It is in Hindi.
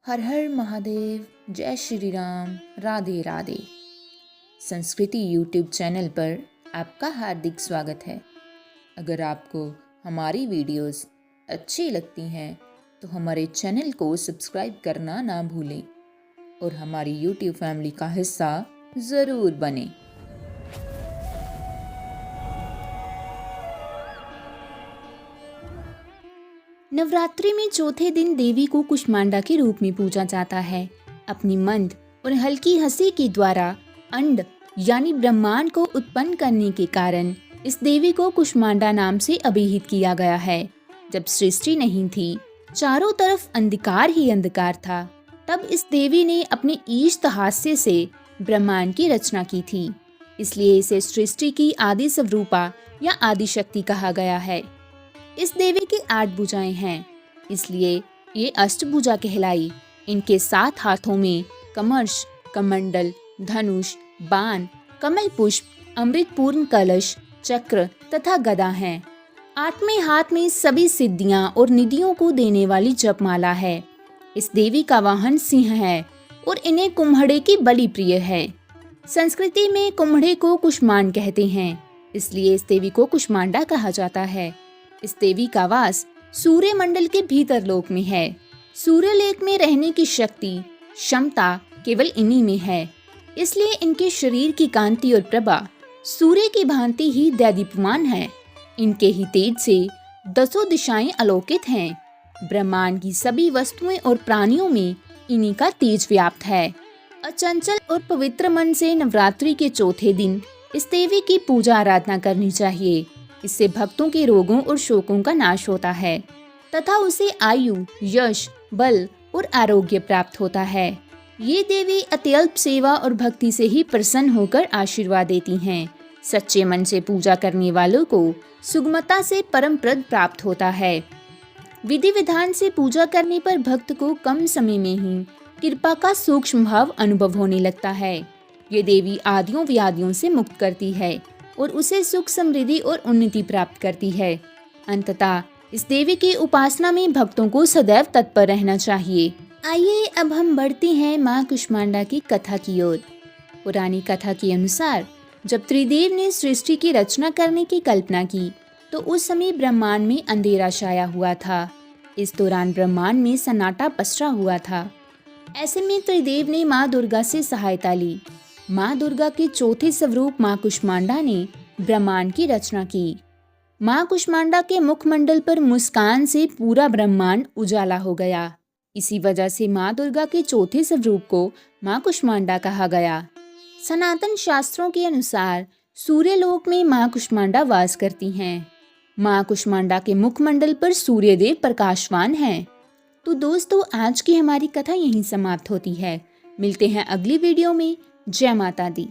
हर हर महादेव, जय श्री राम, राधे राधे। संस्कृति यूट्यूब चैनल पर आपका हार्दिक स्वागत है। अगर आपको हमारी वीडियोस अच्छी लगती हैं तो हमारे चैनल को सब्सक्राइब करना ना भूलें और हमारी यूट्यूब फैमिली का हिस्सा ज़रूर बनें। नवरात्रि में चौथे दिन देवी को कुष्मांडा के रूप में पूजा जाता है। अपनी मंद और हल्की हंसी के द्वारा अंड यानी ब्रह्मांड को उत्पन्न करने के कारण इस देवी को कुष्मांडा नाम से अभिहित किया गया है। जब सृष्टि नहीं थी, चारों तरफ अंधकार ही अंधकार था, तब इस देवी ने अपने ईष्ट हास्य से ब्रह्मांड की रचना की थी। इसलिए इसे सृष्टि की आदि स्वरूपा या आदि शक्ति कहा गया है। इस देवी की 8 भुजाएं हैं, इसलिए ये अष्टभुजा कहलाई। इनके 7 हाथों में कमर्श, कमंडल, धनुष, बाण, कमल पुष्प, अमृतपूर्ण कलश, चक्र तथा गदा हैं। 8वें हाथ में सभी सिद्धियां और निधियों को देने वाली जपमाला है। इस देवी का वाहन सिंह है और इन्हें कुम्हड़े की बलि प्रिय है। संस्कृति में कुम्हड़े को कुष्मांड कहते हैं, इसलिए इस देवी को कुष्मांडा कहा जाता है। इस देवी का वास सूर्य मंडल के भीतर लोक में है। सूर्य लेख में रहने की शक्ति, क्षमता केवल इन्हीं में है, इसलिए इनके शरीर की कांति और प्रभा सूर्य की भांति ही दैदीप्यमान है। इनके ही तेज से 10 दिशाएं अलौकिक हैं। ब्रह्मांड की सभी वस्तुएं और प्राणियों में इन्हीं का तेज व्याप्त है। अचंचल और पवित्र मन से नवरात्रि के चौथे दिन इस देवी की पूजा आराधना करनी चाहिए। इससे भक्तों के रोगों और शोकों का नाश होता है तथा उसे आयु, यश, बल और आरोग्य प्राप्त होता है। ये देवी अत्यल्प सेवा और भक्ति से ही प्रसन्न होकर आशीर्वाद देती हैं। सच्चे मन से पूजा करने वालों को सुगमता से परम प्रद प्राप्त होता है। विधि विधान से पूजा करने पर भक्त को कम समय में ही कृपा का सूक्ष्म भाव अनुभव होने लगता है। ये देवी आदियों व्याधियों से मुक्त करती है और उसे सुख, समृद्धि और उन्नति प्राप्त करती है। अंततः इस देवी की उपासना में भक्तों को सदैव तत्पर रहना चाहिए। आइए अब हम बढ़ते हैं माँ कुष्मांडा की कथा की ओर। पुरानी कथा के अनुसार जब त्रिदेव ने सृष्टि की रचना करने की कल्पना की तो उस समय ब्रह्मांड में अंधेरा छाया हुआ था। इस दौरान ब्रह्मांड में सन्नाटा पसरा हुआ था। ऐसे में त्रिदेव ने माँ दुर्गा से सहायता ली। माँ दुर्गा के चौथे स्वरूप माँ कुष्मांडा ने ब्रह्मांड की रचना की। माँ कुष्मांडा के मुखमंडल पर मुस्कान से पूरा ब्रह्मांड उजाला हो गया। इसी वजह से माँ दुर्गा के चौथे स्वरूप को माँ कुष्मांडा कहा गया। सनातन शास्त्रों के अनुसार सूर्यलोक में माँ कुष्मांडा वास करती हैं। माँ कुष्मांडा के मुखमंडल पर सूर्यदेव प्रकाशवान हैं। तो दोस्तों, आज की हमारी कथा यहीं समाप्त होती है। मिलते हैं अगली वीडियो में। जय माता दी।